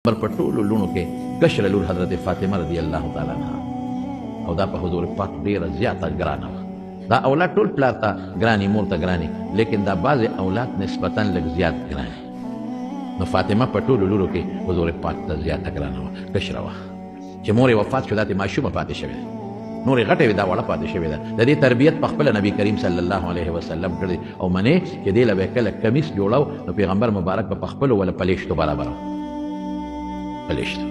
پر پټولو لونو کې کشر لور حضرت فاطمه رضی الله تعالی عنها او دا په حضور پاک ډیره زیاته ګرانه وه. دا اولاد ټول پلار ته ګراني، مور ته ګراني، لیکن دا بعضې اولاد نسبتا لږ زیات ګراني. نو فاطمه په ټولو لورو کې حضور پاک ته زیاته ګرانه وه، کشره وه. چې مور یې وفات شو، دا ترې ماشومه پاتې شوې ده، نور یې غټه وې، دا وړه پاتې شوې ده. د دې تربیت په خپله نبي کریم صلی الله علیه وسلم کړی او منې چې دې له به کله کمیس جوړو نو پیغمبر مبارک به په خپلو وله پلیشتو برابر پلیشتو.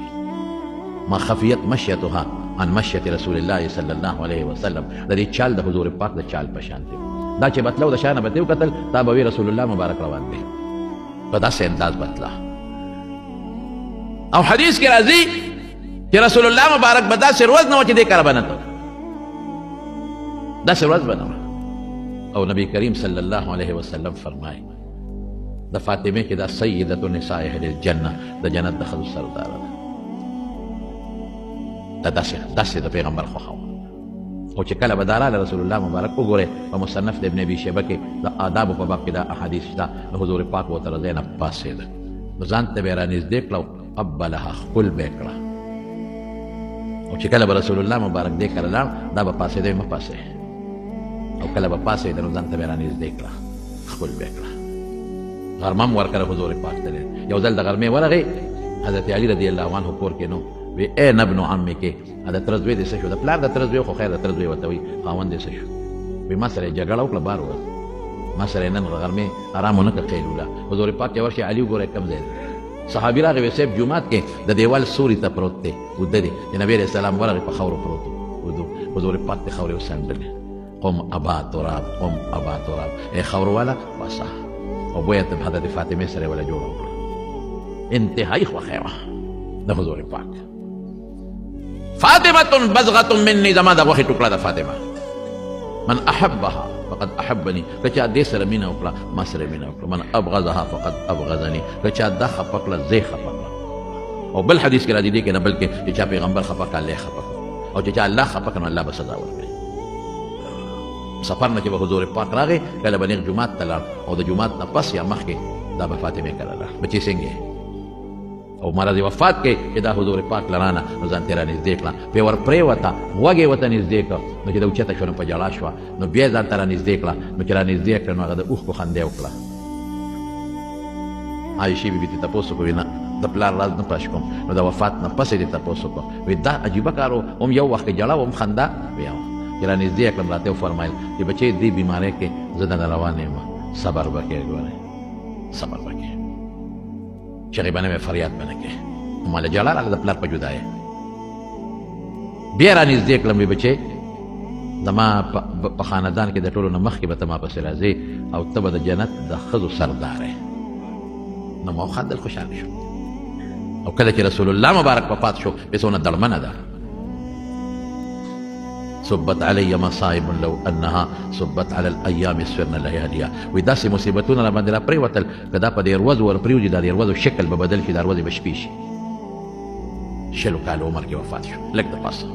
ما خفیت مشیتها عن مشیت رسول الله صلی الله علیه وسلم. د دې چال د حضور پاک د چال په شان دی. دا چې بتلو د شانه به ته وکتل، دا به وي رسول الله مبارک روان دی په داسې انداز بتله. او حدیث کې راځي چې رسول الله مبارک به داسې روز نه وه چې دې کاره به نه ته، داسې ورځ به نه وه. او نبی کریم صلی الله علیه وسلم فرمایي د فاطمه کې دا سیدة نساء اهل الجنه، د جنت د ښځو سرداره ده. دا داسې د پیغمبر خوښه وه. خو چې کله به دا راله رسول الله مبارک وګورئ په مصنف د ابن ابي شیبه کې د آدابو په باب کې دا احادیث شته. د حضور پاک ورته له ځای نه پاڅېده، نو ځان ته به یې رانږدې کړه او قبلها، ښکل به یې کړه. او چې کله به رسول الله مبارک دې کره لاړ، دا به پاڅېده مه پاسې، او کله به پاڅېده نو ځان ته به یې رانږدې کړه، ښکل به یې کړه. غرمه هم ورکړه حضور پاک ته. یو ځل د غرمې ورغی، حضرت علي رضی الله عنه کور کې نو وی اے ابن عمې کې د تره زوی دې څه شو؟ د پلار د تره زوی، خو خیر د تره زوی ورته وایي، خاوند دې څه شو؟ وی ما سره یې جګړه وکړه، بار ووت، ما سره یې نن غرمې ارام ونه کړ، قیلوله. حضور پاک چې ورشي، علي وګورئ کوم ځای دی. صحابي راغی، وی صاحب جومات کې د دیوال سوري ته پروت دی، اوده دی. د نبي علیه السلام ورغی، په خاورو پروت و. حضور پاک ته خاورې وڅنډلې. قم ابا تراب، قم ابا تراب، ای خاورو والا پاسه. او بویه ته حضرت فاطمه سره ولا جوړه وکړه. انتهایی خوښه وه د حضور پاک. فاطمه بزغه مني، زما د غوښې ټوکړه ده فاطمه. من احبها فقد احبني، که چا دې سره مینه وکړه ما سره مینه وکړه. من ابغضها فقد ابغضني، که چا دا خفه کړه زه خفه کړه. او بل حدیث کې راځي دې کې نه، بلکې چې چا پیغمبر خفه کړه الله خفه کړه، او چې چا الله خفه کړه الله به سزا ورکړي. سفر نه چې به حضور پاک راغی، کله به نیغ جومات ته لاړ، او د جومات نه پس یا مخکې دا به فاطمې کره لاړ، بچې څنګه او مرض وفات کې چې دا حضور پاک لرانه نو ځان تې رانږدې کړه، پې ور پرېوته، غوږ یې ورته نږدې کړه، نو چې د اوچته شوه نو په ژړا شوه، نو بیا یې ځان ته رانږدې کړه، نو چې رانږدې کړه نو هغه د اوښکو خندا وکړه. عایشې بیبي ته تپوس وکړو، نه د پلار راز نه پاش کوم. نو د وفات نه پس یې تپوس وکړو، وایي دا عجیبه کار و، هم یو وخت کې ژړا و هم خندا بیا وه. چې رانږدې کړم راته وفرمیل چې بچې دې بیمارۍ کې زه دنه روان یم، صبر به کوې، ګورې صبر به کوې، چغې به نه وې، فریاد به نه کوې. ماله ژړا راغله د پلار په جدایۍ. بیا رانږدې کړم، وی بچې زما په خاندان کې د ټولو نه مخکې به ته ما پسې راځې او ته به د جنت د ښځو سردار یې. نو ما وخندل، خوشحاله شو. او کله چې رسول الله مبارک وفات شو، بیا څونه دړمنه ده. صبت علی مصائب لو انها صبت علی الايام سرنا لياليها. وی داسې مصیبتونه را باندې را پرېوتل، که دا په دې ورځو ور پرېوځي، دا د ورځو شکل به بدل شي، دا ورځې به شپې شي. 60 کال عمر کې وفات شو، لږ د پاسه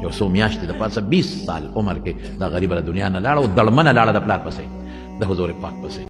یو څو میاشتې د پاسه 20 سال عمر کې دا غریبه له دنیا نه لاړه، او دړمنه لاړه د پلار پسې، د حضور پاک پسې.